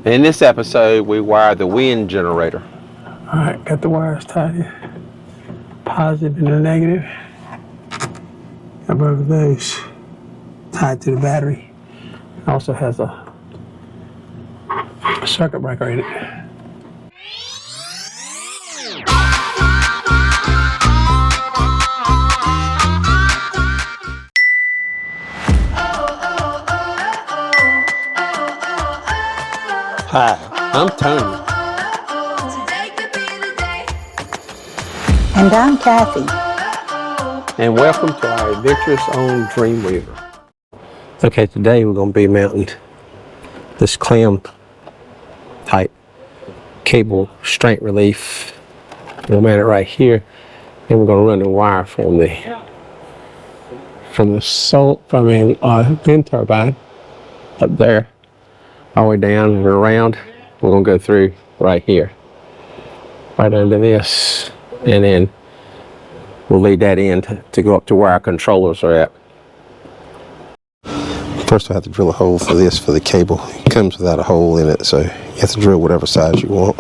In this episode, we wired the wind generator. All right, got the wires tied here. Positive and the negative. Got both of those tied to the battery. It also has a circuit breaker in it. Hi, I'm Tony. And I'm Kathy. And welcome to our adventures on Dreamweaver. Okay, today we're going to be mounting this clam type cable strength relief. We'll mount it right here, and we're going to run the wire from the wind turbine up there, all the way down and around. We're going to go through right here, right under this, and then we'll lead that in to go up to where our controllers are at. First I have to drill a hole for this, for the cable. It comes without a hole in it, so you have to drill whatever size you want.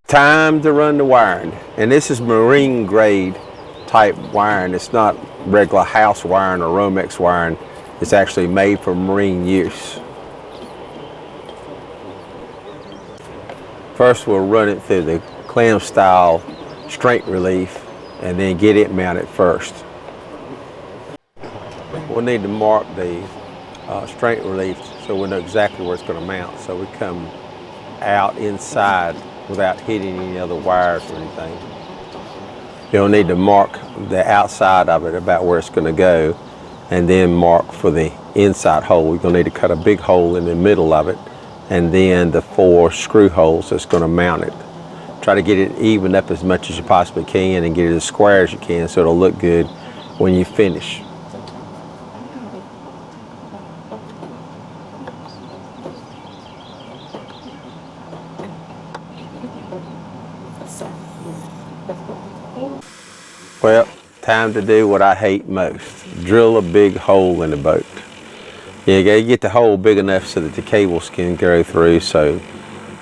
Time to run the wiring, and this is marine grade type wiring. It's not regular house wiring or Romex wiring. It's actually made for marine use. First we'll run it through the clam style strength relief and then get it mounted first. We'll need to mark the strength relief so we know exactly where it's going to mount, so we come out inside without hitting any other wires or anything. You'll need to mark the outside of it about where it's going to go, and then mark for the inside hole. You're going to need to cut a big hole in the middle of it, and then the 4 screw holes that's going to mount it. Try to get it evened up as much as you possibly can and get it as square as you can so it'll look good when you finish. Well, time to do what I hate most. Drill a big hole in the boat. You gotta get the hole big enough so that the cables can go through, so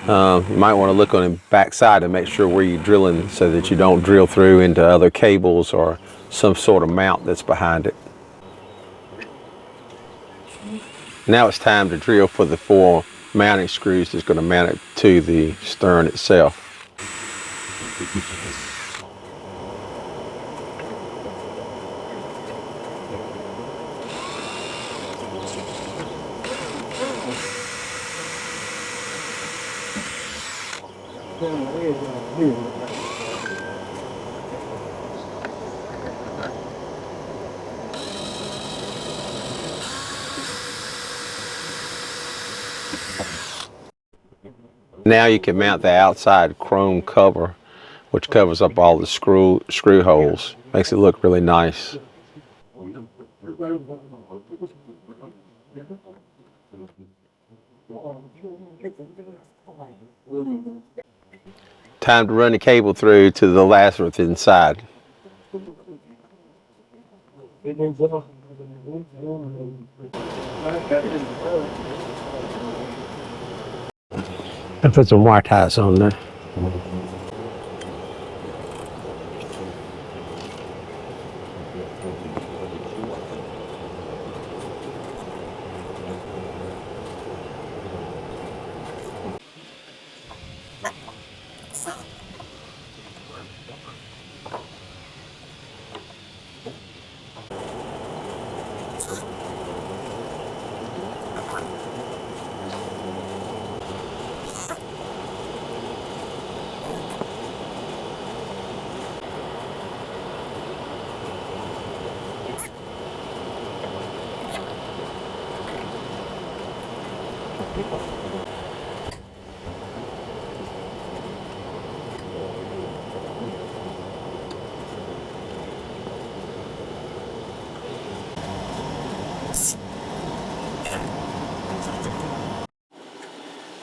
you might want to look on the back side to make sure where you're drilling so that you don't drill through into other cables or some sort of mount that's behind it. Now it's time to drill for the 4 mounting screws that's going to mount it to the stern itself. Now you can mount the outside chrome cover, which covers up all the screw holes. Makes it look really nice. Time to run the cable through to the last one inside. And put some wire ties on there.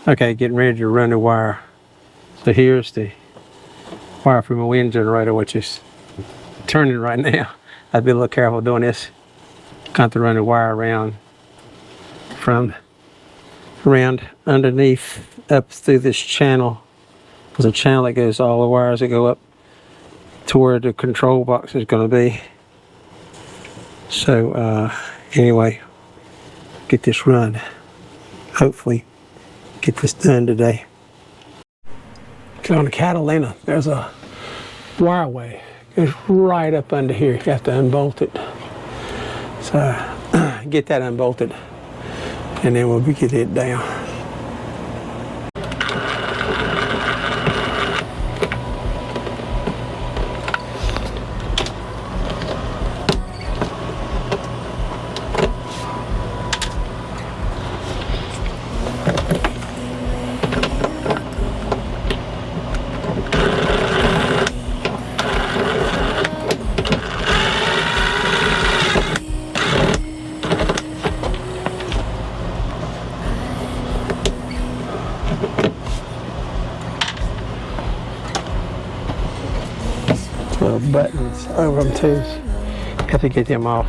Okay, getting ready to run the wire. So here's the wire from a wind generator, which is turning right now. I'd be a little careful doing this. Got to run the wire around underneath up through this channel. There's a channel that goes all the wires that go up to where the control box is going to be. So anyway, get this run. Hopefully get this done today. So on the Catalina, there's a wireway. It's right up under here. You have to unbolt it. So get that unbolted, and then we'll get it down. Little buttons over them too. Have to get them off.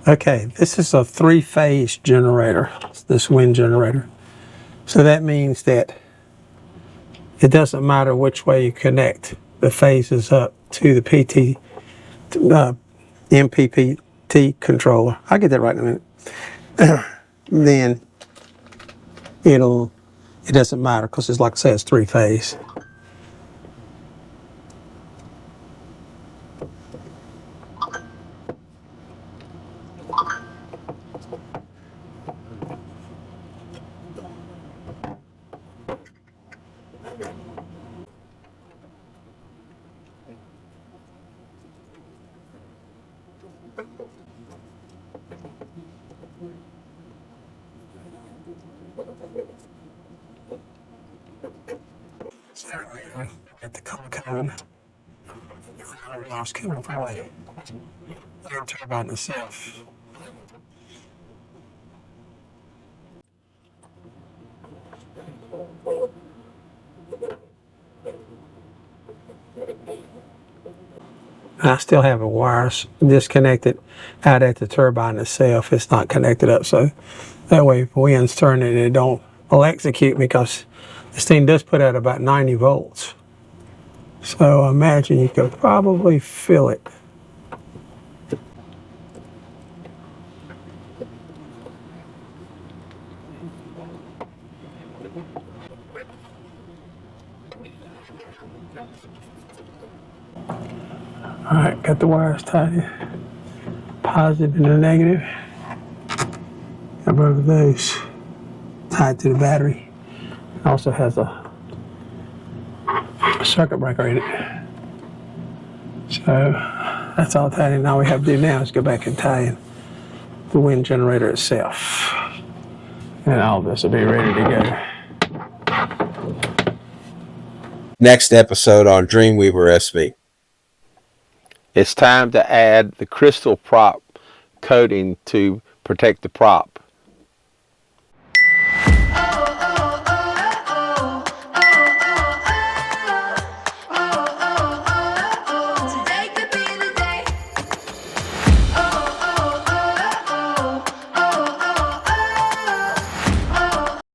Okay, this is a 3-phase generator, this wind generator. So that means that it doesn't matter which way you connect the phases up to the MPPT controller. I'll get that right in a minute. Then it doesn't matter because it's like I said, it's 3-phase. At the color cone, the lost coming probably the turbine itself. I still have a wires disconnected out at the turbine itself. It's not connected up, so that way if the wind's turning, it don't execute because this thing does put out about 90 volts. So imagine you could probably feel it. All right, got the wires tied, positive and the negative. Got both of those tied to the battery. It also has a circuit breaker in it. So that's all tied in. All we have to do now is go back and tie in the wind generator itself. And all of this will be ready to go. Next episode on Dreamweaver SV. It's time to add the crystal prop coating to protect the prop.